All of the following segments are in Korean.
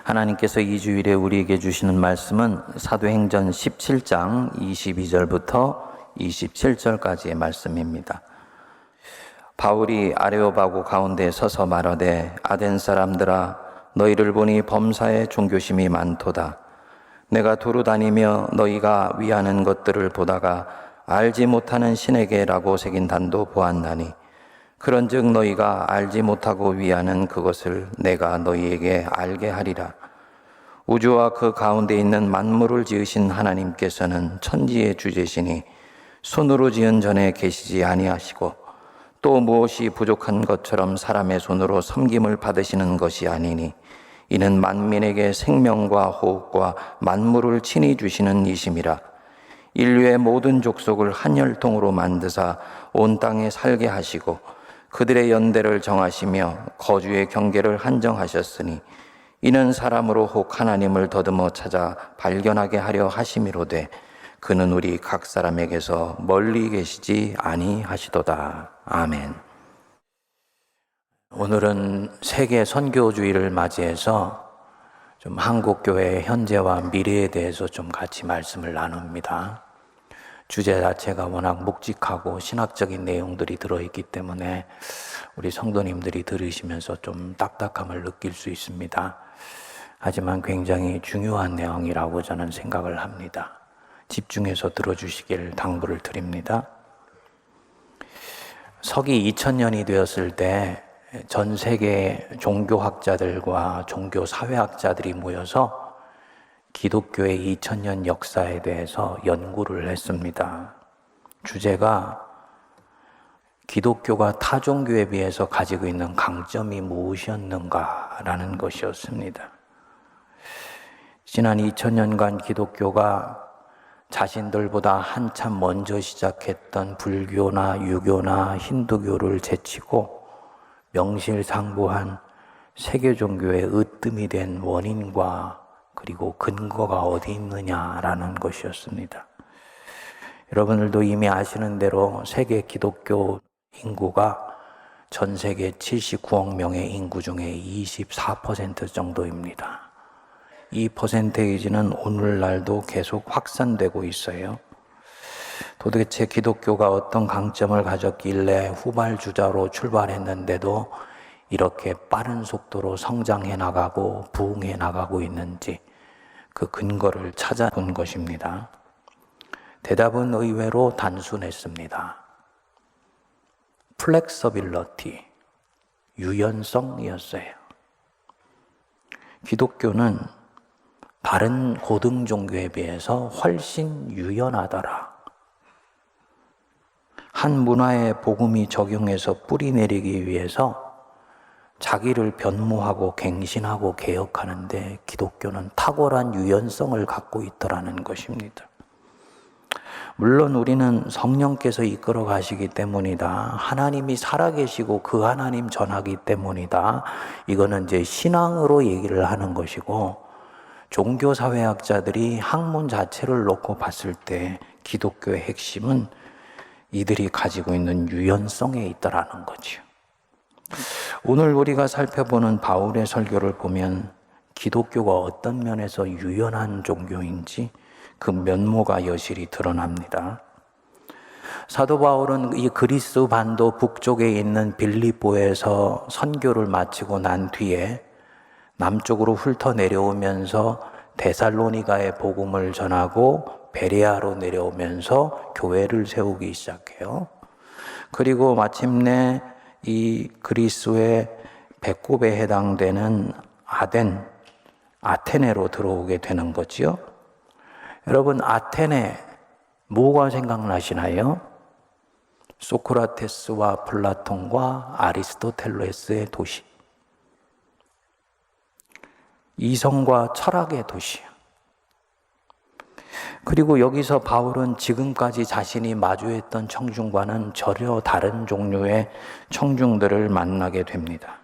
하나님께서 이 주일에 우리에게 주시는 말씀은 사도행전 17장 22절부터 27절까지의 말씀입니다. 바울이 아레오바고 가운데 서서 말하되 아덴 사람들아 너희를 보니 범사에 종교심이 많도다. 내가 두루 다니며 너희가 위하는 것들을 보다가 알지 못하는 신에게라고 새긴 단도 보았나니 그런즉 너희가 알지 못하고 위하는 그것을 내가 너희에게 알게 하리라. 우주와 그 가운데 있는 만물을 지으신 하나님께서는 천지의 주제시니 손으로 지은 전에 계시지 아니하시고 또 무엇이 부족한 것처럼 사람의 손으로 섬김을 받으시는 것이 아니니 이는 만민에게 생명과 호흡과 만물을 친히 주시는 이심이라. 인류의 모든 족속을 한 혈통으로 만드사 온 땅에 살게 하시고 그들의 연대를 정하시며 거주의 경계를 한정하셨으니 이는 사람으로 혹 하나님을 더듬어 찾아 발견하게 하려 하심이로되 그는 우리 각 사람에게서 멀리 계시지 아니하시도다. 아멘. 오늘은 세계 선교주의를 맞이해서 좀 한국 교회의 현재와 미래에 대해서 좀 같이 말씀을 나눕니다. 주제 자체가 워낙 묵직하고 신학적인 내용들이 들어있기 때문에 우리 성도님들이 들으시면서 좀 딱딱함을 느낄 수 있습니다. 하지만 굉장히 중요한 내용이라고 저는 생각을 합니다. 집중해서 들어주시길 당부를 드립니다. 서기 2000년이 되었을 때 전 세계 종교학자들과 종교사회학자들이 모여서 기독교의 2000년 역사에 대해서 연구를 했습니다. 주제가 기독교가 타 종교에 비해서 가지고 있는 강점이 무엇이었는가라는 것이었습니다. 지난 2000년간 기독교가 자신들보다 한참 먼저 시작했던 불교나 유교나 힌두교를 제치고 명실상부한 세계 종교의 으뜸이 된 원인과 그리고 근거가 어디 있느냐라는 것이었습니다. 여러분들도 이미 아시는 대로 세계 기독교 인구가 전 세계 79억 명의 인구 중에 24% 정도입니다. 이 퍼센테이지는 오늘날도 계속 확산되고 있어요. 도대체 기독교가 어떤 강점을 가졌길래 후발주자로 출발했는데도 이렇게 빠른 속도로 성장해 나가고 부흥해 나가고 있는지 그 근거를 찾아본 것입니다. 대답은 의외로 단순했습니다. 플렉서빌러티, 유연성이었어요. 기독교는 다른 고등 종교에 비해서 훨씬 유연하더라. 한 문화에 복음이 적용해서 뿌리 내리기 위해서 자기를 변모하고 갱신하고 개혁하는데 기독교는 탁월한 유연성을 갖고 있더라는 것입니다. 물론 우리는 성령께서 이끌어 가시기 때문이다. 하나님이 살아계시고 그 하나님 전하기 때문이다. 이거는 이제 신앙으로 얘기를 하는 것이고 종교사회학자들이 학문 자체를 놓고 봤을 때 기독교의 핵심은 이들이 가지고 있는 유연성에 있다라는 거죠. 오늘 우리가 살펴보는 바울의 설교를 보면 기독교가 어떤 면에서 유연한 종교인지 그 면모가 여실히 드러납니다. 사도 바울은 이 그리스 반도 북쪽에 있는 빌립보에서 선교를 마치고 난 뒤에 남쪽으로 훑어 내려오면서 데살로니가의 복음을 전하고 베레아로 내려오면서 교회를 세우기 시작해요. 그리고 마침내 이 그리스의 배꼽에 해당되는 아테네로 들어오게 되는 거지요. 여러분, 아테네 뭐가 생각나시나요? 소크라테스와 플라톤과 아리스토텔레스의 도시. 이성과 철학의 도시요. 그리고 여기서 바울은 지금까지 자신이 마주했던 청중과는 전혀 다른 종류의 청중들을 만나게 됩니다.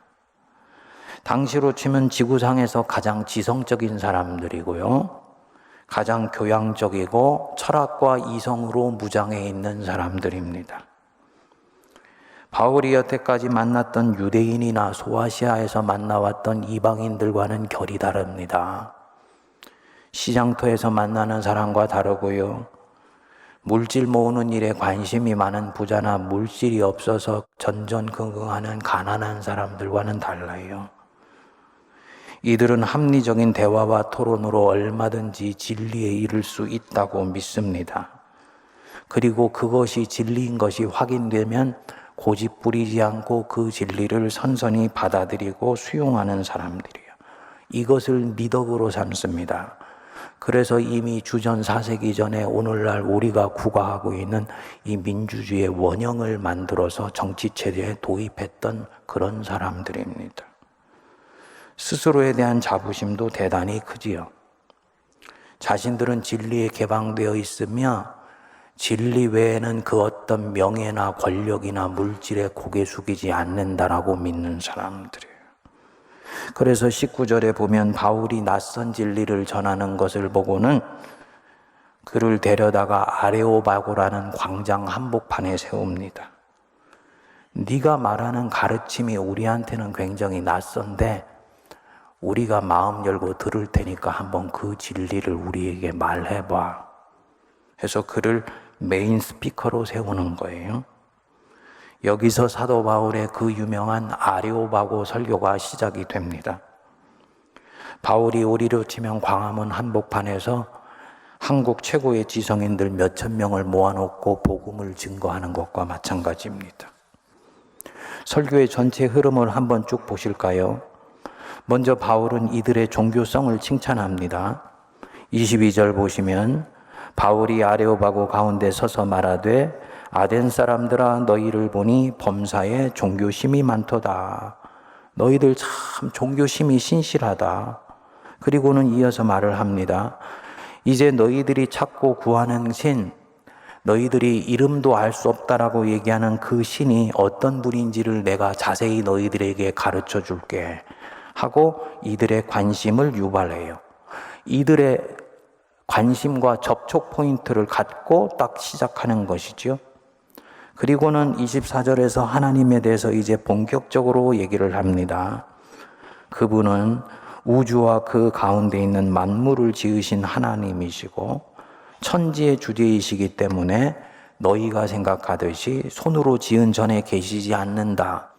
당시로 치면 지구상에서 가장 지성적인 사람들이고요. 가장 교양적이고 철학과 이성으로 무장해 있는 사람들입니다. 바울이 여태까지 만났던 유대인이나 소아시아에서 만나왔던 이방인들과는 결이 다릅니다. 시장터에서 만나는 사람과 다르고요. 물질 모으는 일에 관심이 많은 부자나 물질이 없어서 전전긍긍하는 가난한 사람들과는 달라요. 이들은 합리적인 대화와 토론으로 얼마든지 진리에 이를 수 있다고 믿습니다. 그리고 그것이 진리인 것이 확인되면 고집 부리지 않고 그 진리를 선선히 받아들이고 수용하는 사람들이에요. 이것을 미덕으로 삼습니다. 그래서 이미 주전 4세기 전에 오늘날 우리가 구가하고 있는 이 민주주의의 원형을 만들어서 정치체제에 도입했던 그런 사람들입니다. 스스로에 대한 자부심도 대단히 크지요. 자신들은 진리에 개방되어 있으며 진리 외에는 그 어떤 명예나 권력이나 물질에 고개 숙이지 않는다라고 믿는 사람들이에요. 그래서 19절에 보면 바울이 낯선 진리를 전하는 것을 보고는 그를 데려다가 아레오바고라는 광장 한복판에 세웁니다. 네가 말하는 가르침이 우리한테는 굉장히 낯선데 우리가 마음 열고 들을 테니까 한번 그 진리를 우리에게 말해봐. 해서 그를 메인 스피커로 세우는 거예요. 여기서 사도 바울의 그 유명한 아레오바고 설교가 시작이 됩니다. 바울이 우리로 치면 광화문 한복판에서 한국 최고의 지성인들 몇천 명을 모아놓고 복음을 증거하는 것과 마찬가지입니다. 설교의 전체 흐름을 한번 쭉 보실까요? 먼저 바울은 이들의 종교성을 칭찬합니다. 22절 보시면 바울이 아레오바고 가운데 서서 말하되 아덴 사람들아 너희를 보니 범사에 종교심이 많도다. 너희들 참 종교심이 신실하다. 그리고는 이어서 말을 합니다. 이제 너희들이 찾고 구하는 신, 너희들이 이름도 알 수 없다라고 얘기하는 그 신이 어떤 분인지를 내가 자세히 너희들에게 가르쳐 줄게 하고 이들의 관심을 유발해요. 이들의 관심과 접촉 포인트를 갖고 딱 시작하는 것이죠. 그리고는 24절에서 하나님에 대해서 이제 본격적으로 얘기를 합니다. 그분은 우주와 그 가운데 있는 만물을 지으신 하나님이시고 천지의 주제이시기 때문에 너희가 생각하듯이 손으로 지은 전에 계시지 않는다.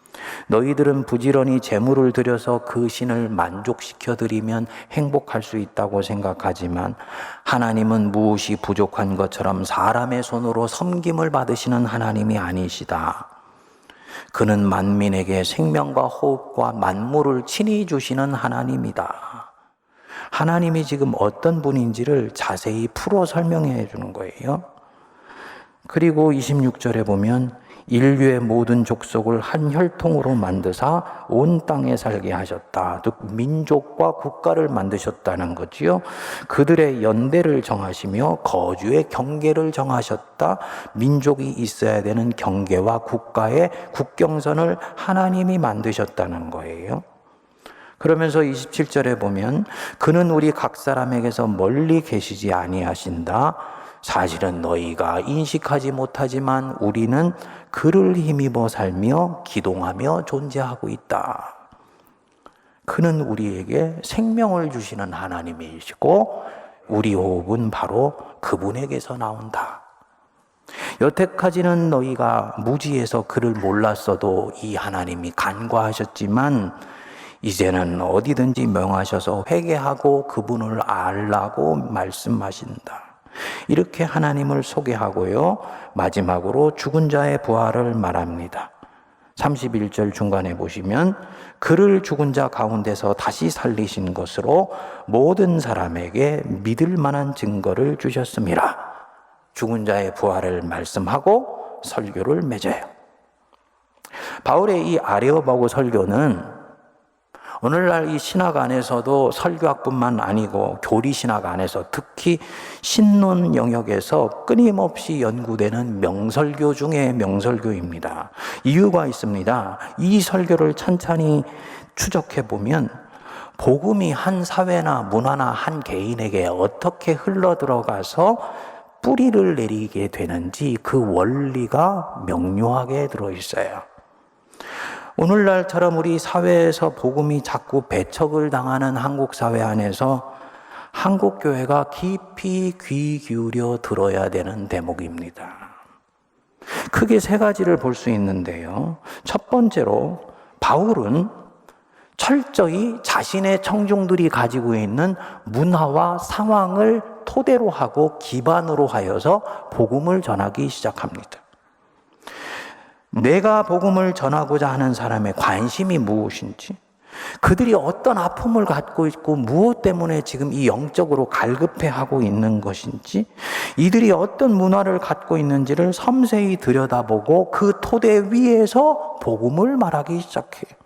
너희들은 부지런히 제물을 드려서 그 신을 만족시켜 드리면 행복할 수 있다고 생각하지만 하나님은 무엇이 부족한 것처럼 사람의 손으로 섬김을 받으시는 하나님이 아니시다. 그는 만민에게 생명과 호흡과 만물을 친히 주시는 하나님이다. 하나님이 지금 어떤 분인지를 자세히 풀어 설명해 주는 거예요. 그리고 26절에 보면 인류의 모든 족속을 한 혈통으로 만드사 온 땅에 살게 하셨다. 즉 민족과 국가를 만드셨다는 거지요. 그들의 연대를 정하시며 거주의 경계를 정하셨다. 민족이 있어야 되는 경계와 국가의 국경선을 하나님이 만드셨다는 거예요. 그러면서 27절에 보면 그는 우리 각 사람에게서 멀리 계시지 아니하신다. 사실은 너희가 인식하지 못하지만 우리는 그를 힘입어 살며 기동하며 존재하고 있다. 그는 우리에게 생명을 주시는 하나님이시고 우리 호흡은 바로 그분에게서 나온다. 여태까지는 너희가 무지해서 그를 몰랐어도 이 하나님이 간과하셨지만 이제는 어디든지 명하셔서 회개하고 그분을 알라고 말씀하신다. 이렇게 하나님을 소개하고요. 마지막으로 죽은 자의 부활을 말합니다. 31절 중간에 보시면 그를 죽은 자 가운데서 다시 살리신 것으로 모든 사람에게 믿을 만한 증거를 주셨습니다. 죽은 자의 부활을 말씀하고 설교를 맺어요. 바울의 이 아레오바고 설교는 오늘날 이 신학 안에서도 설교학뿐만 아니고 교리신학 안에서 특히 신론 영역에서 끊임없이 연구되는 명설교 중에 명설교입니다. 이유가 있습니다. 이 설교를 찬찬히 추적해 보면 복음이 한 사회나 문화나 한 개인에게 어떻게 흘러들어가서 뿌리를 내리게 되는지 그 원리가 명료하게 들어있어요. 오늘날처럼 우리 사회에서 복음이 자꾸 배척을 당하는 한국 사회 안에서 한국 교회가 깊이 귀 기울여 들어야 되는 대목입니다. 크게 세 가지를 볼 수 있는데요. 첫 번째로 바울은 철저히 자신의 청중들이 가지고 있는 문화와 상황을 토대로 하고 기반으로 하여서 복음을 전하기 시작합니다. 내가 복음을 전하고자 하는 사람의 관심이 무엇인지, 그들이 어떤 아픔을 갖고 있고 무엇 때문에 지금 이 영적으로 갈급해하고 있는 것인지, 이들이 어떤 문화를 갖고 있는지를 섬세히 들여다보고 그 토대 위에서 복음을 말하기 시작해요.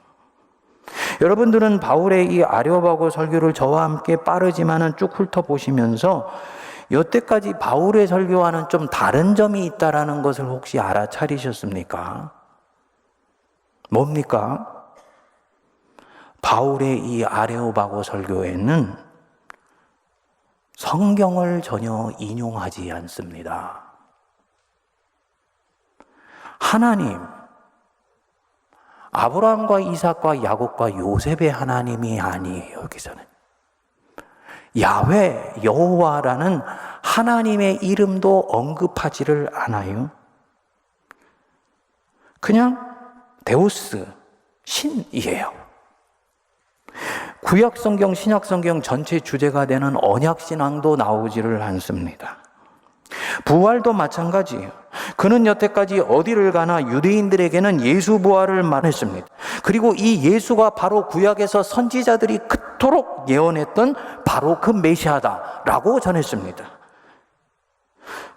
여러분들은 바울의 이 아레오바고 설교를 저와 함께 빠르지만은 쭉 훑어보시면서 여태까지 바울의 설교와는 좀 다른 점이 있다라는 것을 혹시 알아차리셨습니까? 뭡니까? 바울의 이 아레오바고 설교에는 성경을 전혀 인용하지 않습니다. 하나님, 아브라함과 이삭과 야곱과 요셉의 하나님이 아니에요. 여기서는 야훼, 여호와라는 하나님의 이름도 언급하지를 않아요. 그냥 데우스, 신이에요. 구약 성경, 신약 성경 전체 주제가 되는 언약 신앙도 나오지를 않습니다. 부활도 마찬가지예요. 그는 여태까지 어디를 가나 유대인들에게는 예수 부활을 말했습니다. 그리고 이 예수가 바로 구약에서 선지자들이 그토록 예언했던 바로 그 메시아다라고 전했습니다.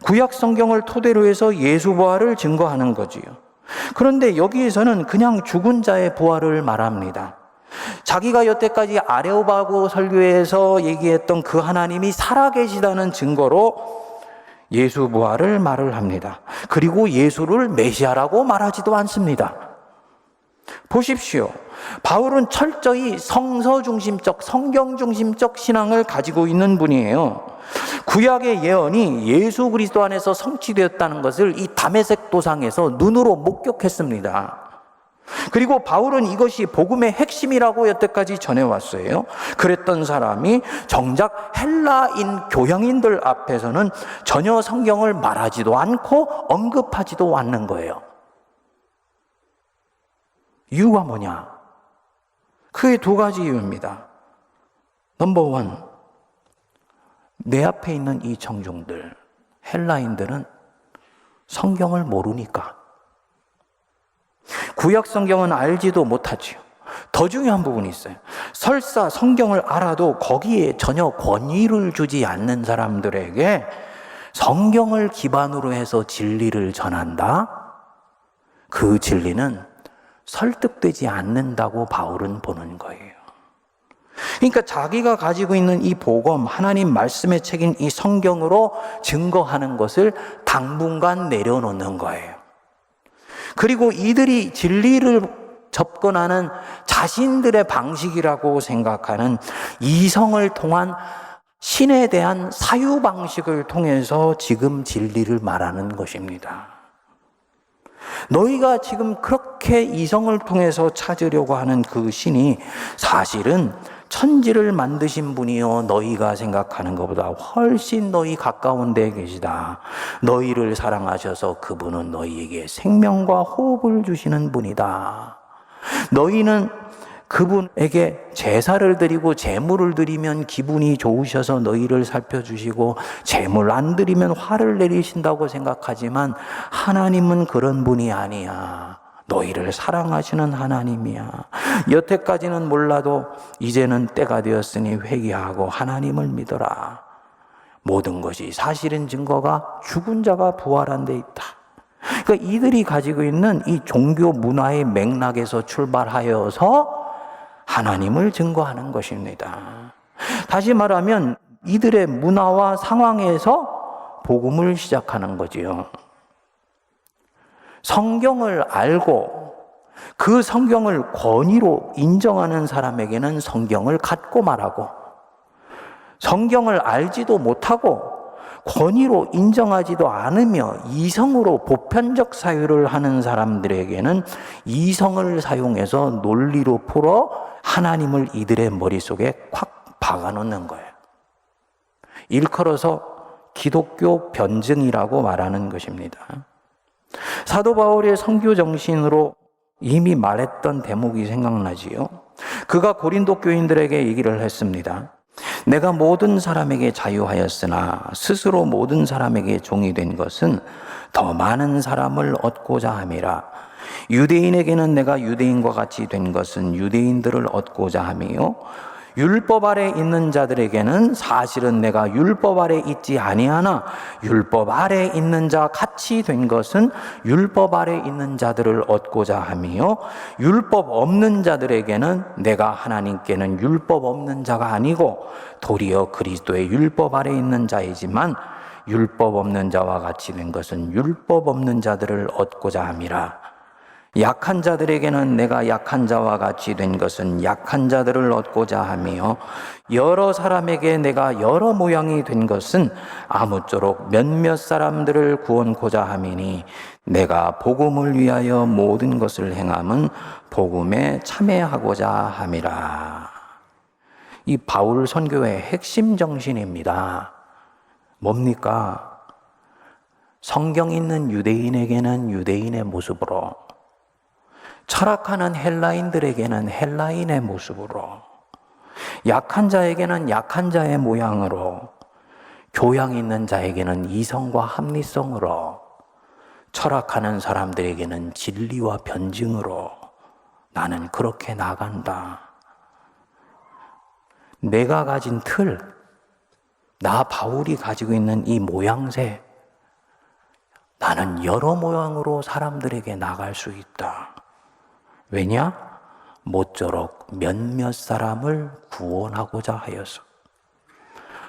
구약 성경을 토대로 해서 예수 부활을 증거하는 거지요. 그런데 여기에서는 그냥 죽은 자의 부활을 말합니다. 자기가 여태까지 아레오바고 설교에서 얘기했던 그 하나님이 살아계시다는 증거로 예수 부활을 말을 합니다. 그리고 예수를 메시아라고 말하지도 않습니다. 보십시오. 바울은 철저히 성서 중심적, 성경 중심적 신앙을 가지고 있는 분이에요. 구약의 예언이 예수 그리스도 안에서 성취되었다는 것을 이 다메섹 도상에서 눈으로 목격했습니다. 그리고 바울은 이것이 복음의 핵심이라고 여태까지 전해왔어요. 그랬던 사람이 정작 헬라인 교양인들 앞에서는 전혀 성경을 말하지도 않고 언급하지도 않는 거예요. 이유가 뭐냐? 크게 두 가지 이유입니다. 넘버 원, 내 앞에 있는 이 청중들, 헬라인들은 성경을 모르니까. 구약 성경은 알지도 못하지요. 더 중요한 부분이 있어요. 설사 성경을 알아도 거기에 전혀 권위를 주지 않는 사람들에게 성경을 기반으로 해서 진리를 전한다? 그 진리는 설득되지 않는다고 바울은 보는 거예요. 그러니까 자기가 가지고 있는 이 복음, 하나님 말씀의 책인 이 성경으로 증거하는 것을 당분간 내려놓는 거예요. 그리고 이들이 진리를 접근하는 자신들의 방식이라고 생각하는 이성을 통한 신에 대한 사유방식을 통해서 지금 진리를 말하는 것입니다. 너희가 지금 그렇게 이성을 통해서 찾으려고 하는 그 신이 사실은 천지를 만드신 분이요 너희가 생각하는 것보다 훨씬 너희 가까운 데 계시다. 너희를 사랑하셔서 그분은 너희에게 생명과 호흡을 주시는 분이다. 너희는 그분에게 제사를 드리고 제물을 드리면 기분이 좋으셔서 너희를 살펴주시고 제물 안 드리면 화를 내리신다고 생각하지만 하나님은 그런 분이 아니야. 너희를 사랑하시는 하나님이야. 여태까지는 몰라도 이제는 때가 되었으니 회개하고 하나님을 믿어라. 모든 것이 사실은 증거가 죽은 자가 부활한 데 있다. 그러니까 이들이 가지고 있는 이 종교 문화의 맥락에서 출발하여서 하나님을 증거하는 것입니다. 다시 말하면 이들의 문화와 상황에서 복음을 시작하는 거지요. 성경을 알고 그 성경을 권위로 인정하는 사람에게는 성경을 갖고 말하고 성경을 알지도 못하고 권위로 인정하지도 않으며 이성으로 보편적 사유를 하는 사람들에게는 이성을 사용해서 논리로 풀어 하나님을 이들의 머릿속에 콱 박아놓는 거예요. 일컬어서 기독교 변증이라고 말하는 것입니다. 사도 바울의 선교 정신으로 이미 말했던 대목이 생각나지요. 그가 고린도 교인들에게 얘기를 했습니다. 내가 모든 사람에게 자유하였으나 스스로 모든 사람에게 종이 된 것은 더 많은 사람을 얻고자 함이라. 유대인에게는 내가 유대인과 같이 된 것은 유대인들을 얻고자 함이요. 율법 아래 있는 자들에게는 사실은 내가 율법 아래 있지 아니하나 율법 아래 있는 자 같이 된 것은 율법 아래 있는 자들을 얻고자 함이요. 율법 없는 자들에게는 내가 하나님께는 율법 없는 자가 아니고 도리어 그리스도의 율법 아래 있는 자이지만 율법 없는 자와 같이 된 것은 율법 없는 자들을 얻고자 함이라. 약한 자들에게는 내가 약한 자와 같이 된 것은 약한 자들을 얻고자 하며 여러 사람에게 내가 여러 모양이 된 것은 아무쪼록 몇몇 사람들을 구원고자 함이니 내가 복음을 위하여 모든 것을 행함은 복음에 참여하고자 함이라. 이 바울 선교의 핵심 정신입니다. 뭡니까? 성경 있는 유대인에게는 유대인의 모습으로, 철학하는 헬라인들에게는 헬라인의 모습으로, 약한 자에게는 약한 자의 모양으로, 교양 있는 자에게는 이성과 합리성으로, 철학하는 사람들에게는 진리와 변증으로 나는 그렇게 나간다. 내가 가진 틀, 나 바울이 가지고 있는 이 모양새, 나는 여러 모양으로 사람들에게 나갈 수 있다. 왜냐? 모쪼록 몇몇 사람을 구원하고자 하여서.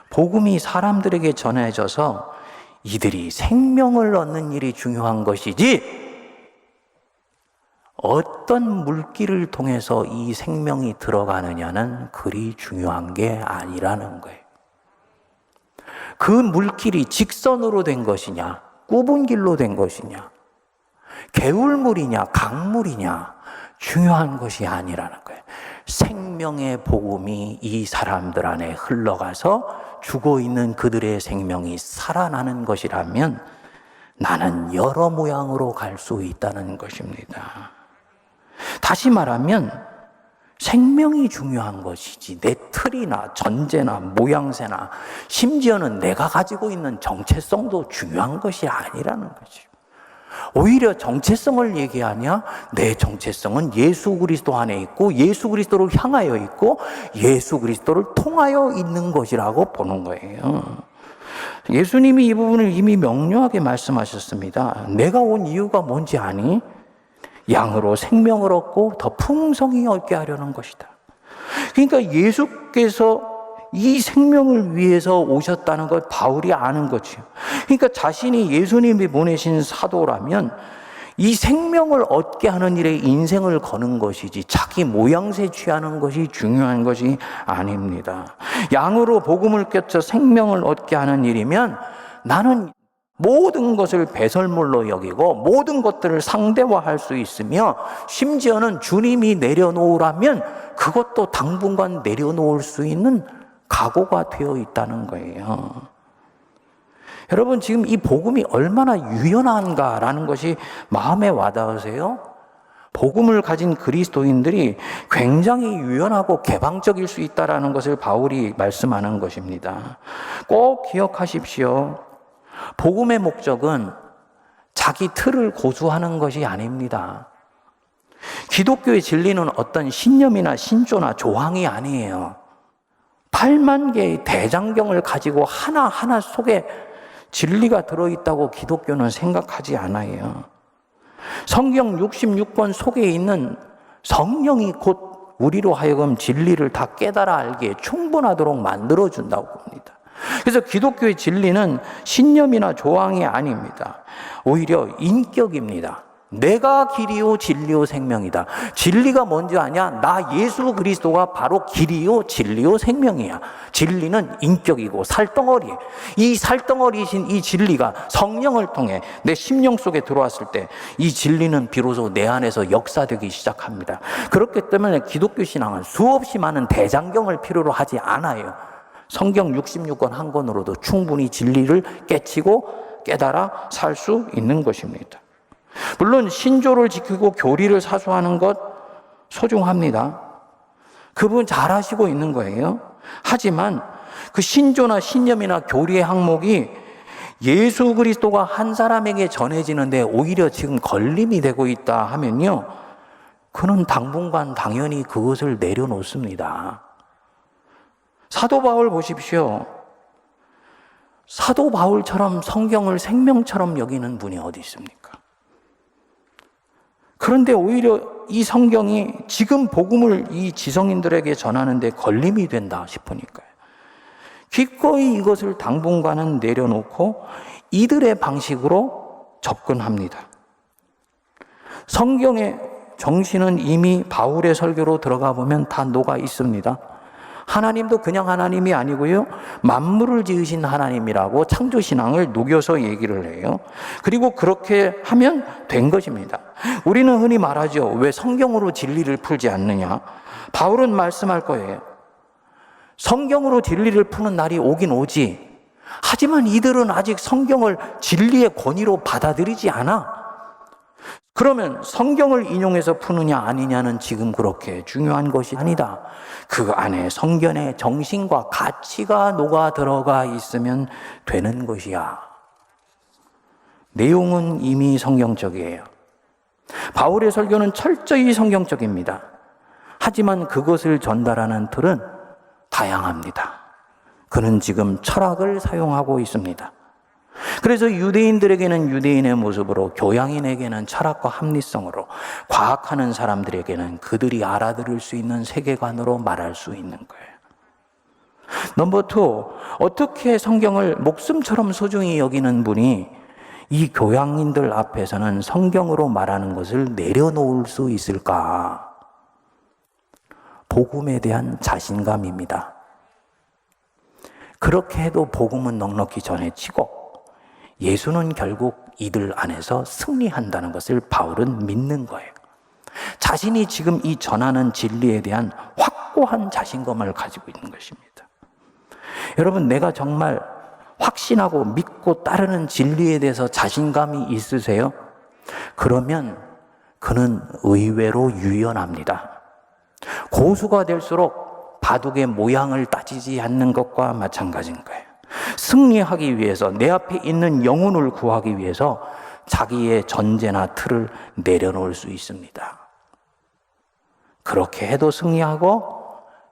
복음이 사람들에게 전해져서 이들이 생명을 얻는 일이 중요한 것이지 어떤 물길을 통해서 이 생명이 들어가느냐는 그리 중요한 게 아니라는 거예요. 그 물길이 직선으로 된 것이냐, 굽은 길로 된 것이냐, 개울물이냐, 강물이냐, 중요한 것이 아니라는 거예요. 생명의 복음이 이 사람들 안에 흘러가서 죽어있는 그들의 생명이 살아나는 것이라면 나는 여러 모양으로 갈 수 있다는 것입니다. 다시 말하면 생명이 중요한 것이지 내 틀이나 전제나 모양새나 심지어는 내가 가지고 있는 정체성도 중요한 것이 아니라는 거죠. 오히려 정체성을 얘기하냐? 내 정체성은 예수 그리스도 안에 있고 예수 그리스도를 향하여 있고 예수 그리스도를 통하여 있는 것이라고 보는 거예요. 예수님이 이 부분을 이미 명료하게 말씀하셨습니다. 내가 온 이유가 뭔지 아니? 양으로 생명을 얻고 더 풍성히 얻게 하려는 것이다. 그러니까 예수께서 이 생명을 위해서 오셨다는 걸 바울이 아는 거죠. 그러니까 자신이 예수님이 보내신 사도라면 이 생명을 얻게 하는 일에 인생을 거는 것이지 자기 모양새 취하는 것이 중요한 것이 아닙니다. 양으로 복음을 껴쳐 생명을 얻게 하는 일이면 나는 모든 것을 배설물로 여기고 모든 것들을 상대화할 수 있으며 심지어는 주님이 내려놓으라면 그것도 당분간 내려놓을 수 있는 각오가 되어 있다는 거예요. 여러분, 지금 이 복음이 얼마나 유연한가라는 것이 마음에 와닿으세요? 복음을 가진 그리스도인들이 굉장히 유연하고 개방적일 수 있다는 것을 바울이 말씀하는 것입니다. 꼭 기억하십시오. 복음의 목적은 자기 틀을 고수하는 것이 아닙니다. 기독교의 진리는 어떤 신념이나 신조나 조항이 아니에요. 8만 개의 대장경을 가지고 하나하나 속에 진리가 들어있다고 기독교는 생각하지 않아요. 성경 66권 속에 있는 성령이 곧 우리로 하여금 진리를 다 깨달아 알기에 충분하도록 만들어준다고 봅니다. 그래서 기독교의 진리는 신념이나 조항이 아닙니다. 오히려 인격입니다. 내가 길이요 진리요 생명이다. 진리가 뭔지 아냐? 나 예수 그리스도가 바로 길이요 진리요 생명이야. 진리는 인격이고 살덩어리. 이 살덩어리이신 이 진리가 성령을 통해 내 심령 속에 들어왔을 때 이 진리는 비로소 내 안에서 역사되기 시작합니다. 그렇기 때문에 기독교 신앙은 수없이 많은 대장경을 필요로 하지 않아요. 성경 66권 한 권으로도 충분히 진리를 깨치고 깨달아 살 수 있는 것입니다. 물론 신조를 지키고 교리를 사수하는 것 소중합니다. 그분 잘하시고 있는 거예요. 하지만 그 신조나 신념이나 교리의 항목이 예수 그리스도가 한 사람에게 전해지는데 오히려 지금 걸림이 되고 있다 하면요, 그는 당분간 당연히 그것을 내려놓습니다. 사도 바울 보십시오. 사도 바울처럼 성경을 생명처럼 여기는 분이 어디 있습니까? 그런데 오히려 이 성경이 지금 복음을 이 지성인들에게 전하는데 걸림이 된다 싶으니까요. 기꺼이 이것을 당분간은 내려놓고 이들의 방식으로 접근합니다. 성경의 정신은 이미 바울의 설교로 들어가 보면 다 녹아 있습니다. 하나님도 그냥 하나님이 아니고요, 만물을 지으신 하나님이라고 창조신앙을 녹여서 얘기를 해요. 그리고 그렇게 하면 된 것입니다. 우리는 흔히 말하죠. 왜 성경으로 진리를 풀지 않느냐? 바울은 말씀할 거예요. 성경으로 진리를 푸는 날이 오긴 오지. 하지만 이들은 아직 성경을 진리의 권위로 받아들이지 않아. 그러면 성경을 인용해서 푸느냐 아니냐는 지금 그렇게 중요한 것이 아니다. 그 안에 성경의 정신과 가치가 녹아 들어가 있으면 되는 것이야. 내용은 이미 성경적이에요. 바울의 설교는 철저히 성경적입니다. 하지만 그것을 전달하는 틀은 다양합니다. 그는 지금 철학을 사용하고 있습니다. 그래서 유대인들에게는 유대인의 모습으로, 교양인에게는 철학과 합리성으로, 과학하는 사람들에게는 그들이 알아들을 수 있는 세계관으로 말할 수 있는 거예요. 넘버 2, 어떻게 성경을 목숨처럼 소중히 여기는 분이 이 교양인들 앞에서는 성경으로 말하는 것을 내려놓을 수 있을까? 복음에 대한 자신감입니다. 그렇게 해도 복음은 넉넉히 전해지고 예수는 결국 이들 안에서 승리한다는 것을 바울은 믿는 거예요. 자신이 지금 이 전하는 진리에 대한 확고한 자신감을 가지고 있는 것입니다. 여러분, 내가 정말 확신하고 믿고 따르는 진리에 대해서 자신감이 있으세요? 그러면 그는 의외로 유연합니다. 고수가 될수록 바둑의 모양을 따지지 않는 것과 마찬가지인 거예요. 승리하기 위해서, 내 앞에 있는 영혼을 구하기 위해서 자기의 전제나 틀을 내려놓을 수 있습니다. 그렇게 해도 승리하고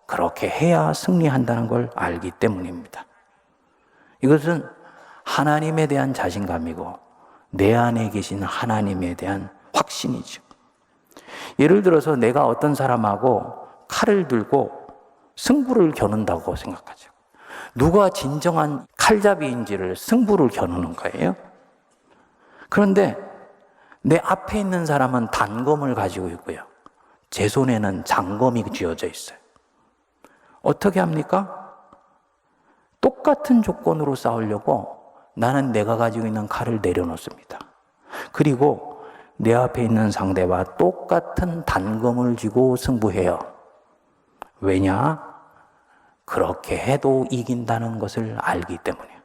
그렇게 해야 승리한다는 걸 알기 때문입니다. 이것은 하나님에 대한 자신감이고 내 안에 계신 하나님에 대한 확신이죠. 예를 들어서 내가 어떤 사람하고 칼을 들고 승부를 겨눈다고 생각하죠. 누가 진정한 칼잡이인지를 승부를 겨누는 거예요. 그런데 내 앞에 있는 사람은 단검을 가지고 있고요, 제 손에는 장검이 쥐어져 있어요. 어떻게 합니까? 똑같은 조건으로 싸우려고 나는 내가 가지고 있는 칼을 내려놓습니다. 그리고 내 앞에 있는 상대와 똑같은 단검을 쥐고 승부해요. 왜냐? 그렇게 해도 이긴다는 것을 알기 때문이에요.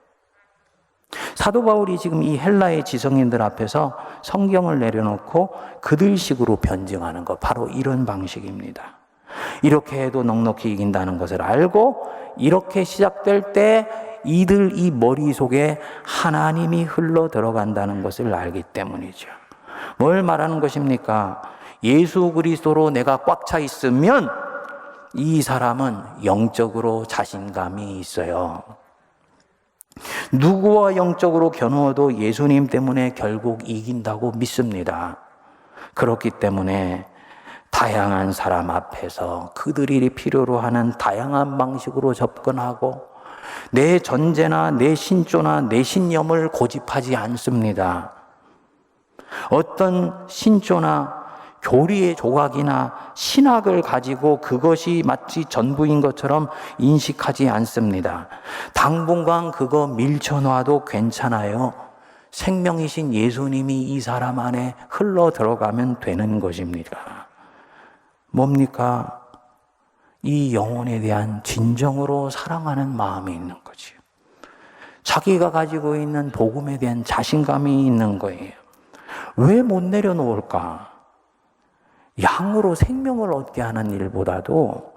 사도 바울이 지금 이 헬라의 지성인들 앞에서 성경을 내려놓고 그들식으로 변증하는 것, 바로 이런 방식입니다. 이렇게 해도 넉넉히 이긴다는 것을 알고, 이렇게 시작될 때 이들 이 머릿속에 하나님이 흘러 들어간다는 것을 알기 때문이죠. 뭘 말하는 것입니까? 예수 그리스도로 내가 꽉 차 있으면 이 사람은 영적으로 자신감이 있어요. 누구와 영적으로 겨누어도 예수님 때문에 결국 이긴다고 믿습니다. 그렇기 때문에 다양한 사람 앞에서 그들이 필요로 하는 다양한 방식으로 접근하고 내 전제나 내 신조나 내 신념을 고집하지 않습니다. 어떤 신조나 교리의 조각이나 신학을 가지고 그것이 마치 전부인 것처럼 인식하지 않습니다. 당분간 그거 밀쳐놔도 괜찮아요. 생명이신 예수님이 이 사람 안에 흘러 들어가면 되는 것입니다. 뭡니까? 이 영혼에 대한 진정으로 사랑하는 마음이 있는 거지. 자기가 가지고 있는 복음에 대한 자신감이 있는 거예요. 왜 못 내려놓을까? 양으로 생명을 얻게 하는 일보다도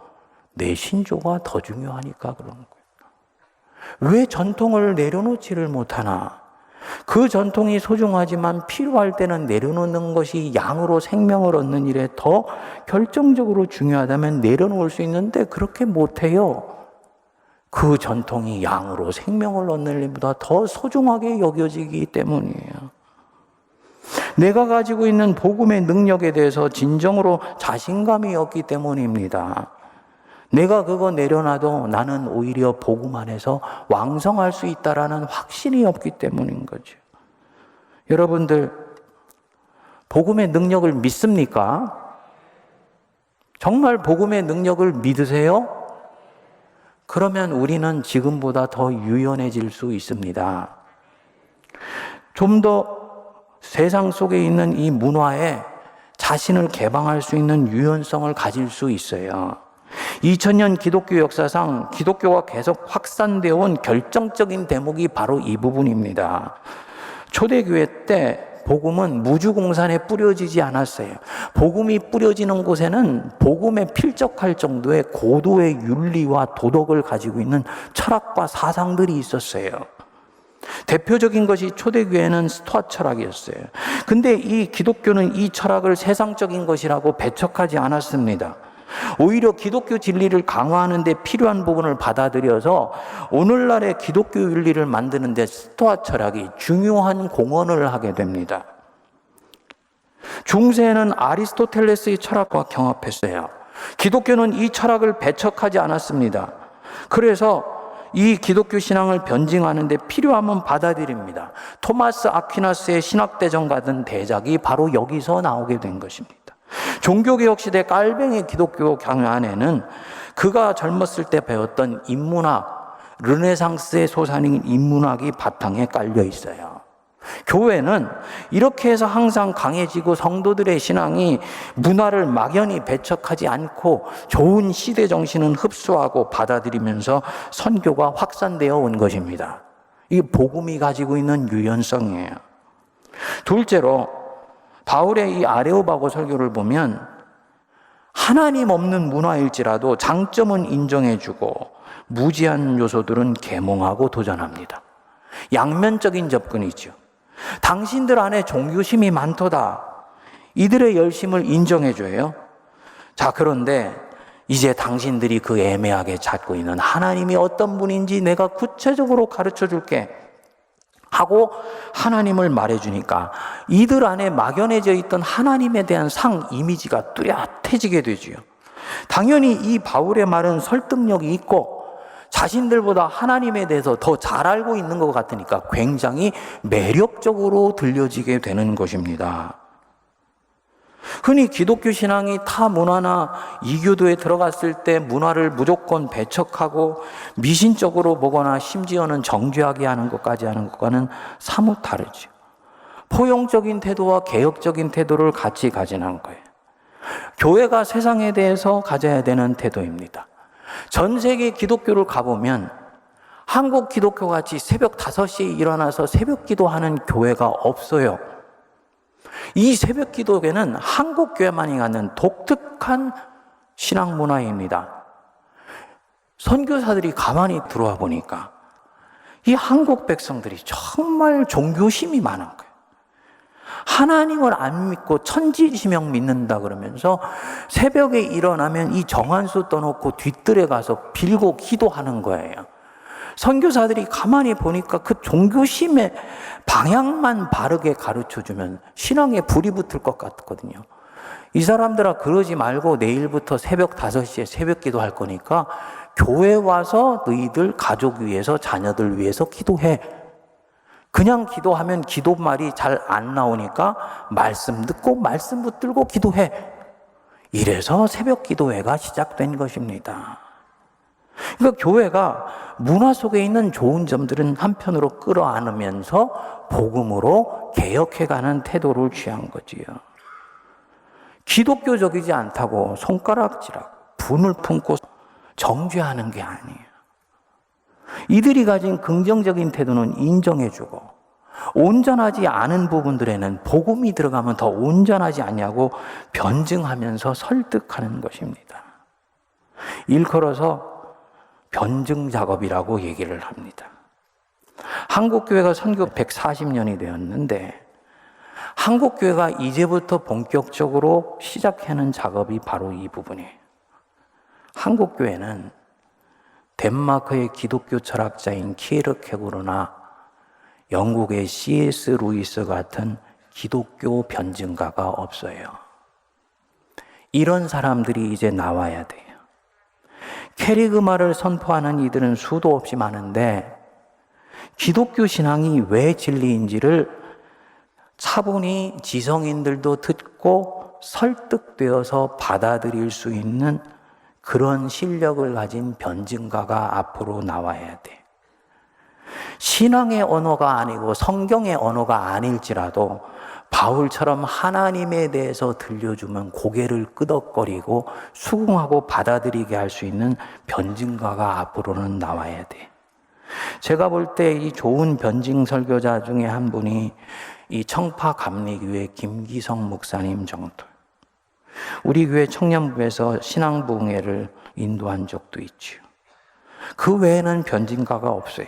내 신조가 더 중요하니까 그런 거예요. 왜 전통을 내려놓지를 못하나? 그 전통이 소중하지만 필요할 때는 내려놓는 것이 양으로 생명을 얻는 일에 더 결정적으로 중요하다면 내려놓을 수 있는데 그렇게 못해요. 그 전통이 양으로 생명을 얻는 일보다 더 소중하게 여겨지기 때문이에요. 내가 가지고 있는 복음의 능력에 대해서 진정으로 자신감이 없기 때문입니다. 내가 그거 내려놔도 나는 오히려 복음 안에서 왕성할 수 있다라는 확신이 없기 때문인 거죠. 여러분들, 복음의 능력을 믿습니까? 정말 복음의 능력을 믿으세요? 그러면 우리는 지금보다 더 유연해질 수 있습니다. 좀 더 세상 속에 있는 이 문화에 자신을 개방할 수 있는 유연성을 가질 수 있어요. 2000년 기독교 역사상 기독교가 계속 확산되어 온 결정적인 대목이 바로 이 부분입니다. 초대교회 때 복음은 무주공산에 뿌려지지 않았어요. 복음이 뿌려지는 곳에는 복음에 필적할 정도의 고도의 윤리와 도덕을 가지고 있는 철학과 사상들이 있었어요. 대표적인 것이 초대교회는 스토아 철학이었어요. 근데 이 기독교는 이 철학을 세상적인 것이라고 배척하지 않았습니다. 오히려 기독교 진리를 강화하는 데 필요한 부분을 받아들여서 오늘날의 기독교 윤리를 만드는 데 스토아 철학이 중요한 공헌을 하게 됩니다. 중세에는 아리스토텔레스의 철학과 경합했어요. 기독교는 이 철학을 배척하지 않았습니다. 그래서 이 기독교 신앙을 변증하는 데 필요하면 받아들입니다. 토마스 아퀴나스의 신학대전 같은 대작이 바로 여기서 나오게 된 것입니다. 종교개혁 시대 깔뱅이 기독교 강요 안에는 그가 젊었을 때 배웠던 인문학, 르네상스의 소산인 인문학이 바탕에 깔려 있어요. 교회는 이렇게 해서 항상 강해지고 성도들의 신앙이 문화를 막연히 배척하지 않고 좋은 시대 정신은 흡수하고 받아들이면서 선교가 확산되어 온 것입니다. 이게 복음이 가지고 있는 유연성이에요. 둘째로 바울의 이 아레오바고 설교를 보면 하나님 없는 문화일지라도 장점은 인정해주고 무지한 요소들은 계몽하고 도전합니다. 양면적인 접근이죠. 당신들 안에 종교심이 많도다. 이들의 열심을 인정해줘요. 자, 그런데 이제 당신들이 그 애매하게 찾고 있는 하나님이 어떤 분인지 내가 구체적으로 가르쳐 줄게 하고 하나님을 말해주니까 이들 안에 막연해져 있던 하나님에 대한 상 이미지가 뚜렷해지게 되지요. 당연히 이 바울의 말은 설득력이 있고 자신들보다 하나님에 대해서 더 잘 알고 있는 것 같으니까 굉장히 매력적으로 들려지게 되는 것입니다. 흔히 기독교 신앙이 타 문화나 이교도에 들어갔을 때 문화를 무조건 배척하고 미신적으로 보거나 심지어는 정죄하게 하는 것까지 하는 것과는 사뭇 다르죠. 포용적인 태도와 개혁적인 태도를 같이 가지는 거예요. 교회가 세상에 대해서 가져야 되는 태도입니다. 전 세계 기독교를 가보면 한국 기독교 같이 새벽 5시에 일어나서 새벽 기도하는 교회가 없어요. 이 새벽 기도회는 한국 교회만이 갖는 독특한 신앙 문화입니다. 선교사들이 가만히 들어와 보니까 이 한국 백성들이 정말 종교심이 많은 거예요. 하나님을 안 믿고 천지지명 믿는다 그러면서 새벽에 일어나면 이 정한수 떠놓고 뒤뜰에 가서 빌고 기도하는 거예요. 선교사들이 가만히 보니까 그 종교심의 방향만 바르게 가르쳐주면 신앙에 불이 붙을 것 같거든요. 이 사람들아 그러지 말고 내일부터 새벽 5시에 새벽 기도할 거니까 교회 와서 너희들 가족 위해서 자녀들 위해서 기도해. 그냥 기도하면 기도 말이 잘 안 나오니까 말씀 듣고 말씀 붙들고 기도해. 이래서 새벽 기도회가 시작된 것입니다. 그러니까 교회가 문화 속에 있는 좋은 점들은 한편으로 끌어안으면서 복음으로 개혁해가는 태도를 취한 거지요. 기독교적이지 않다고 손가락질하고 분을 품고 정죄하는 게 아니에요. 이들이 가진 긍정적인 태도는 인정해주고 온전하지 않은 부분들에는 복음이 들어가면 더 온전하지 않냐고 변증하면서 설득하는 것입니다. 일컬어서 변증 작업이라고 얘기를 합니다. 한국교회가 선교 140년이 되었는데 한국교회가 이제부터 본격적으로 시작하는 작업이 바로 이 부분이에요. 한국교회는 덴마크의 기독교 철학자인 키에르케고르나 영국의 C.S. 루이스 같은 기독교 변증가가 없어요. 이런 사람들이 이제 나와야 돼요. 캐리그마를 선포하는 이들은 수도 없이 많은데 기독교 신앙이 왜 진리인지를 차분히 지성인들도 듣고 설득되어서 받아들일 수 있는 그런 실력을 가진 변증가가 앞으로 나와야 돼. 신앙의 언어가 아니고 성경의 언어가 아닐지라도 바울처럼 하나님에 대해서 들려주면 고개를 끄덕거리고 수긍하고 받아들이게 할 수 있는 변증가가 앞으로는 나와야 돼. 제가 볼 때 이 좋은 변증 설교자 중에 한 분이 이 청파 감리교회 김기성 목사님 정도. 우리 교회 청년부에서 신앙부흥회를 인도한 적도 있죠. 그 외에는 변증가가 없어요.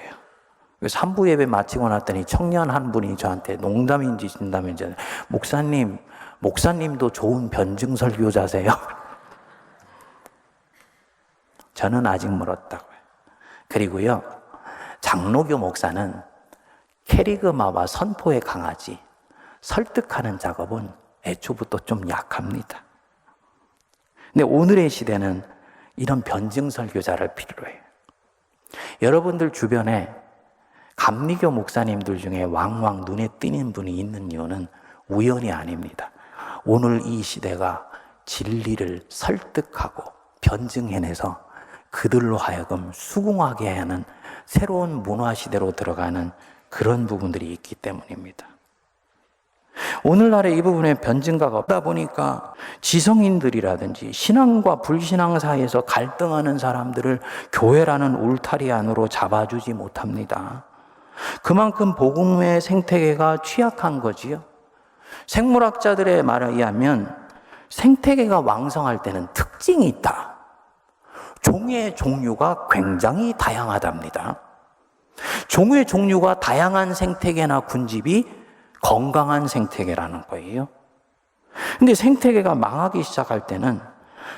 3부 예배 마치고 났더니 청년 한 분이 저한테 농담인지 진담인지 목사님도 좋은 변증 설교자세요? 저는 아직 멀었다고요. 그리고요, 장로교 목사는 캐리그마와 선포에 강하지 설득하는 작업은 애초부터 좀 약합니다. 근데 오늘의 시대는 이런 변증 설교자를 필요로 해요. 여러분들 주변에 감리교 목사님들 중에 왕왕 눈에 띄는 분이 있는 이유는 우연이 아닙니다. 오늘 이 시대가 진리를 설득하고 변증해내서 그들로 하여금 수긍하게 하는 새로운 문화 시대로 들어가는 그런 부분들이 있기 때문입니다. 오늘날의 이 부분에 변증가가 없다 보니까 지성인들이라든지 신앙과 불신앙 사이에서 갈등하는 사람들을 교회라는 울타리 안으로 잡아주지 못합니다. 그만큼 복음의 생태계가 취약한 거지요. 생물학자들의 말에 의하면 생태계가 왕성할 때는 특징이 있다. 종의 종류가 굉장히 다양하답니다. 종의 종류가 다양한 생태계나 군집이 건강한 생태계라는 거예요. 근데 생태계가 망하기 시작할 때는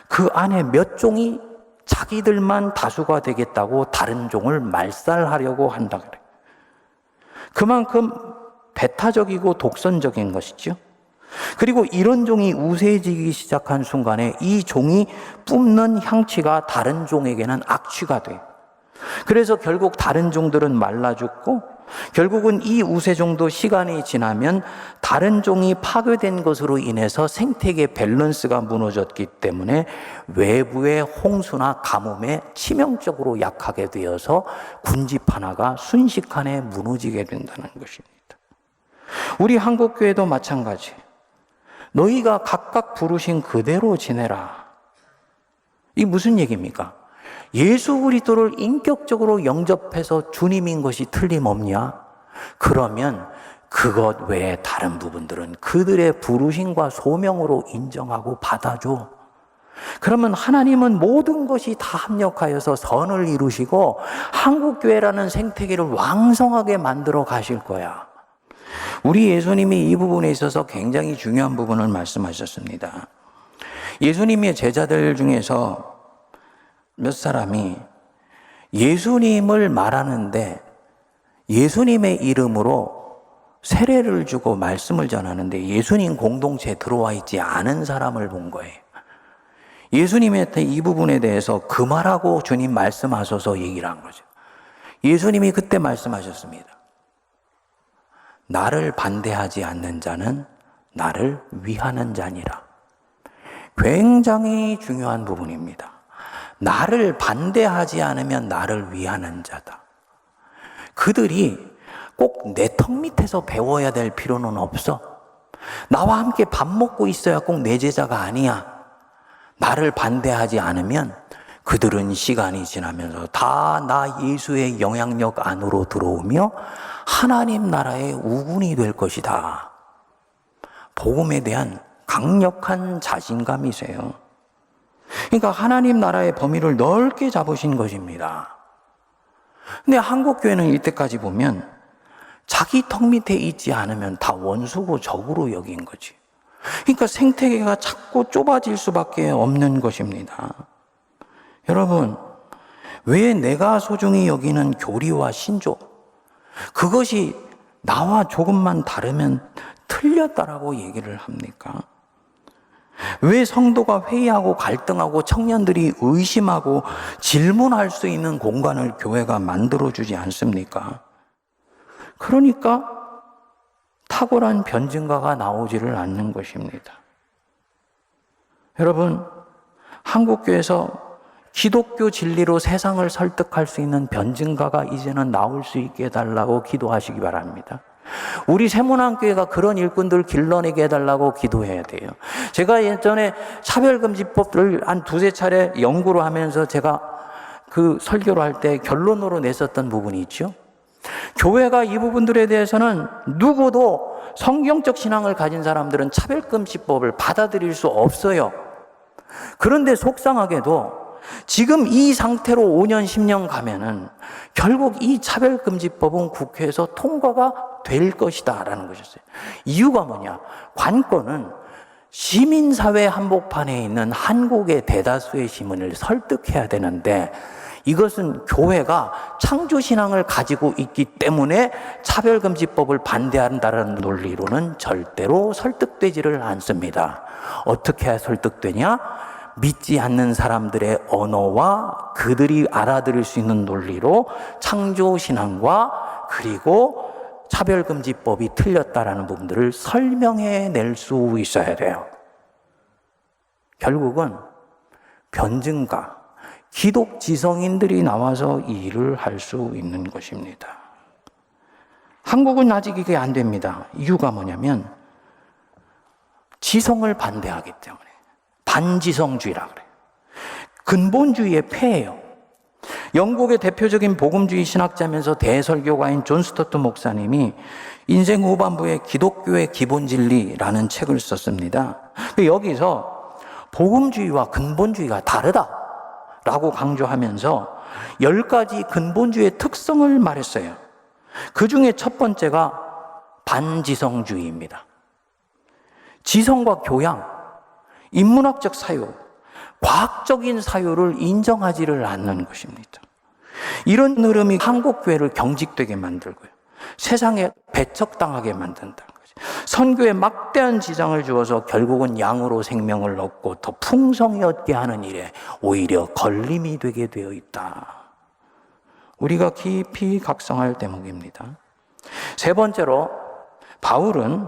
그 안에 몇 종이 자기들만 다수가 되겠다고 다른 종을 말살하려고 한다 그래요. 그만큼 배타적이고 독선적인 것이죠. 그리고 이런 종이 우세해지기 시작한 순간에 이 종이 뿜는 향취가 다른 종에게는 악취가 돼요. 그래서 결국 다른 종들은 말라 죽고 결국은 이 우세종도 시간이 지나면 다른 종이 파괴된 것으로 인해서 생태계 밸런스가 무너졌기 때문에 외부의 홍수나 가뭄에 치명적으로 약하게 되어서 군집 하나가 순식간에 무너지게 된다는 것입니다. 우리 한국교회도 마찬가지예요. 너희가 각각 부르신 그대로 지내라. 이게 무슨 얘기입니까? 예수 그리스도를 인격적으로 영접해서 주님인 것이 틀림없냐? 그러면 그것 외에 다른 부분들은 그들의 부르심과 소명으로 인정하고 받아줘. 그러면 하나님은 모든 것이 다 합력하여서 선을 이루시고 한국교회라는 생태계를 왕성하게 만들어 가실 거야. 우리 예수님이 이 부분에 있어서 굉장히 중요한 부분을 말씀하셨습니다. 예수님의 제자들 중에서 몇 사람이 예수님을 말하는데 예수님의 이름으로 세례를 주고 말씀을 전하는데 예수님 공동체에 들어와 있지 않은 사람을 본 거예요. 예수님한테 이 부분에 대해서 그만하고 주님 말씀하셔서 얘기를 한 거죠. 예수님이 그때 말씀하셨습니다. 나를 반대하지 않는 자는 나를 위하는 자니라. 굉장히 중요한 부분입니다. 나를 반대하지 않으면 나를 위하는 자다. 그들이 꼭 내 턱 밑에서 배워야 될 필요는 없어. 나와 함께 밥 먹고 있어야 꼭 내 제자가 아니야. 나를 반대하지 않으면 그들은 시간이 지나면서 다 나 예수의 영향력 안으로 들어오며 하나님 나라의 우군이 될 것이다. 복음에 대한 강력한 자신감이세요. 그러니까 하나님 나라의 범위를 넓게 잡으신 것입니다. 근데 한국 교회는 이때까지 보면 자기 턱 밑에 있지 않으면 다 원수고 적으로 여긴 거지. 그러니까 생태계가 자꾸 좁아질 수밖에 없는 것입니다. 여러분, 왜 내가 소중히 여기는 교리와 신조, 그것이 나와 조금만 다르면 틀렸다라고 얘기를 합니까? 왜 성도가 회의하고 갈등하고 청년들이 의심하고 질문할 수 있는 공간을 교회가 만들어주지 않습니까? 그러니까 탁월한 변증가가 나오지를 않는 것입니다. 여러분, 한국교회에서 기독교 진리로 세상을 설득할 수 있는 변증가가 이제는 나올 수 있게 해달라고 기도하시기 바랍니다. 우리 세문안교회가 그런 일꾼들 길러내게 해달라고 기도해야 돼요. 제가 예전에 차별금지법을 한 두세 차례 연구를 하면서 제가 그 설교를 할 때 결론으로 냈었던 부분이 있죠. 교회가 이 부분들에 대해서는 누구도 성경적 신앙을 가진 사람들은 차별금지법을 받아들일 수 없어요. 그런데 속상하게도 지금 이 상태로 5년, 10년 가면은 결국 이 차별금지법은 국회에서 통과가 될 것이다 라는 것이었어요. 이유가 뭐냐? 관건은 시민사회 한복판에 있는 한국의 대다수의 시민을 설득해야 되는데 이것은 교회가 창조신앙을 가지고 있기 때문에 차별금지법을 반대한다는 논리로는 절대로 설득되지를 않습니다. 어떻게 해야 설득되냐? 믿지 않는 사람들의 언어와 그들이 알아들을 수 있는 논리로 창조신앙과 그리고 차별금지법이 틀렸다라는 부분들을 설명해 낼 수 있어야 돼요. 결국은 변증가, 기독지성인들이 나와서 이 일을 할 수 있는 것입니다. 한국은 아직 이게 안 됩니다. 이유가 뭐냐면 지성을 반대하기 때문에. 반지성주의라 그래요. 근본주의의 폐예요. 영국의 대표적인 복음주의 신학자면서 대설교가인 존 스토트 목사님이 인생 후반부에 기독교의 기본진리라는 책을 썼습니다. 여기서 복음주의와 근본주의가 다르다라고 강조하면서 10가지 근본주의의 특성을 말했어요. 그 중에 첫 번째가 반지성주의입니다. 지성과 교양, 인문학적 사유, 과학적인 사유를 인정하지를 않는 것입니다. 이런 흐름이 한국교회를 경직되게 만들고요. 세상에 배척당하게 만든다는 거죠. 선교에 막대한 지장을 주어서 결국은 양으로 생명을 얻고 더 풍성히 얻게 하는 일에 오히려 걸림이 되게 되어 있다. 우리가 깊이 각성할 대목입니다. 세 번째로 바울은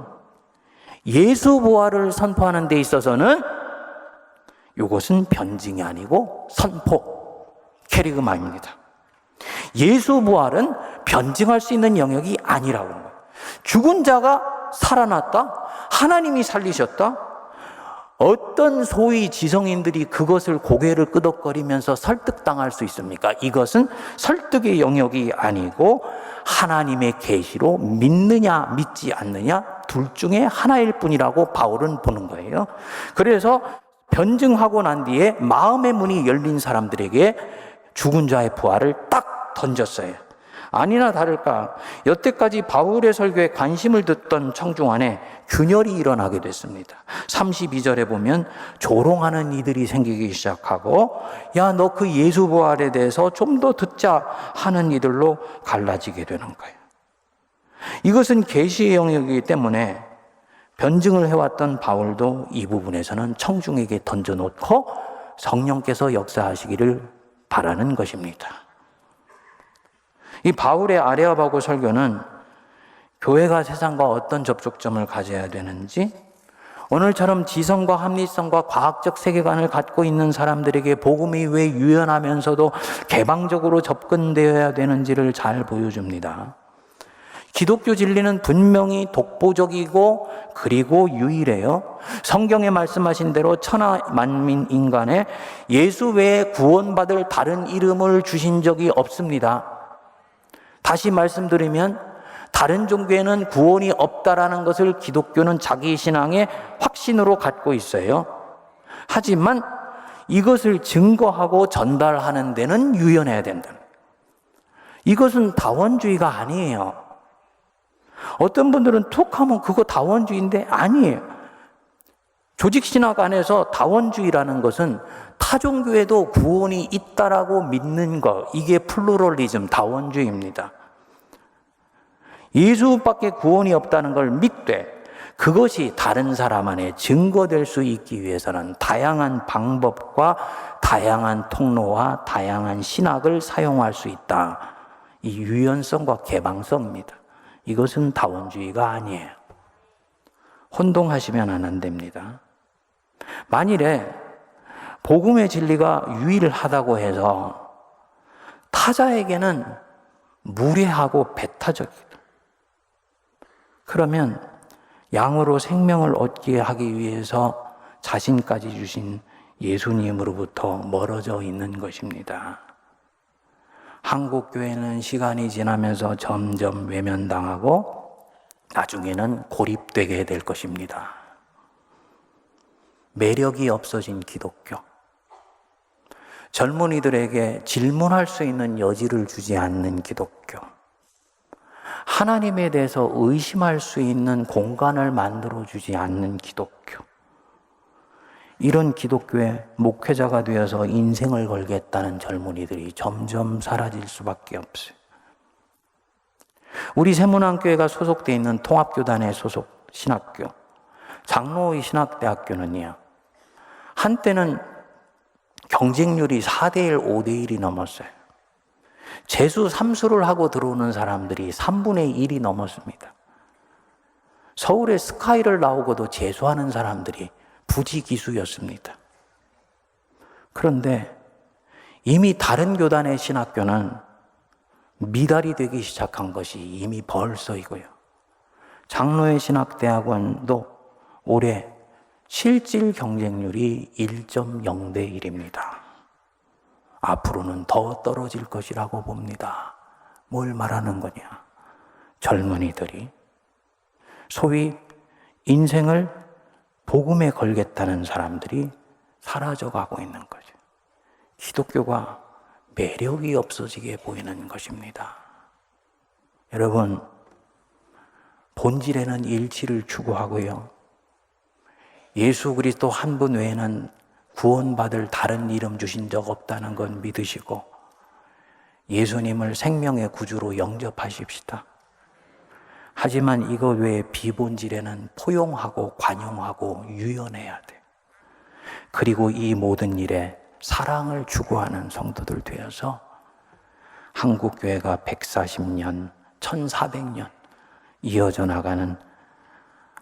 예수 부활을 선포하는 데 있어서는 이것은 변증이 아니고 선포, 캐리그마입니다. 예수 부활은 변증할 수 있는 영역이 아니라고 하는 거예요. 죽은 자가 살아났다? 하나님이 살리셨다? 어떤 소위 지성인들이 그것을 고개를 끄덕거리면서 설득당할 수 있습니까? 이것은 설득의 영역이 아니고 하나님의 계시로 믿느냐 믿지 않느냐 둘 중에 하나일 뿐이라고 바울은 보는 거예요. 그래서 변증하고 난 뒤에 마음의 문이 열린 사람들에게 죽은 자의 부활을 딱 던졌어요. 아니나 다를까 여태까지 바울의 설교에 관심을 듣던 청중 안에 균열이 일어나게 됐습니다. 32절에 보면 조롱하는 이들이 생기기 시작하고 야, 너 그 예수 부활에 대해서 좀 더 듣자 하는 이들로 갈라지게 되는 거예요. 이것은 계시의 영역이기 때문에 변증을 해왔던 바울도 이 부분에서는 청중에게 던져놓고 성령께서 역사하시기를 바라는 것입니다. 이 바울의 아레오바고 설교는 교회가 세상과 어떤 접촉점을 가져야 되는지, 오늘처럼 지성과 합리성과 과학적 세계관을 갖고 있는 사람들에게 복음이 왜 유연하면서도 개방적으로 접근되어야 되는지를 잘 보여줍니다. 기독교 진리는 분명히 독보적이고 그리고 유일해요. 성경에 말씀하신 대로 천하 만민 인간에 예수 외에 구원받을 다른 이름을 주신 적이 없습니다. 다시 말씀드리면 다른 종교에는 구원이 없다라는 것을 기독교는 자기 신앙의 확신으로 갖고 있어요. 하지만 이것을 증거하고 전달하는 데는 유연해야 된다. 이것은 다원주의가 아니에요. 어떤 분들은 툭 하면 그거 다원주의인데 아니에요. 조직신학 안에서 다원주의라는 것은 타종교에도 구원이 있다라고 믿는 것, 이게 플루럴리즘, 다원주의입니다. 예수밖에 구원이 없다는 걸 믿되 그것이 다른 사람 안에 증거될 수 있기 위해서는 다양한 방법과 다양한 통로와 다양한 신학을 사용할 수 있다. 이 유연성과 개방성입니다. 이것은 다원주의가 아니에요. 혼동하시면 안 됩니다. 만일에 복음의 진리가 유일하다고 해서 타자에게는 무례하고 배타적이다. 그러면 양으로 생명을 얻게 하기 위해서 자신까지 주신 예수님으로부터 멀어져 있는 것입니다. 한국 교회는 시간이 지나면서 점점 외면당하고 나중에는 고립되게 될 것입니다. 매력이 없어진 기독교. 젊은이들에게 질문할 수 있는 여지를 주지 않는 기독교. 하나님에 대해서 의심할 수 있는 공간을 만들어주지 않는 기독교. 이런 기독교의 목회자가 되어서 인생을 걸겠다는 젊은이들이 점점 사라질 수밖에 없어요. 우리 세문안교회가 소속되어 있는 통합교단의 소속 신학교, 장로의 신학대학교는요, 한때는 경쟁률이 4대1, 5대1이 넘었어요. 재수 3수를 하고 들어오는 사람들이 3분의 1이 넘었습니다. 서울의 스카이를 나오고도 재수하는 사람들이 부지기수였습니다. 그런데 이미 다른 교단의 신학교는 미달이 되기 시작한 것이 이미 벌써이고요. 장로의 신학대학원도 올해 실질 경쟁률이 1.0대 1입니다. 앞으로는 더 떨어질 것이라고 봅니다. 뭘 말하는 거냐? 젊은이들이 소위 인생을 복음에 걸겠다는 사람들이 사라져가고 있는 거죠. 기독교가 매력이 없어지게 보이는 것입니다. 여러분, 본질에는 일치를 추구하고요. 예수 그리스도 한 분 외에는 구원받을 다른 이름 주신 적 없다는 건 믿으시고 예수님을 생명의 구주로 영접하십시다. 하지만 이것 외에 비본질에는 포용하고 관용하고 유연해야 돼. 그리고 이 모든 일에 사랑을 추구하는 성도들 되어서 한국교회가 140년, 1400년 이어져 나가는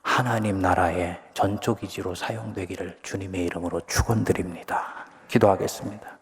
하나님 나라의 전초기지로 사용되기를 주님의 이름으로 축원드립니다. 기도하겠습니다.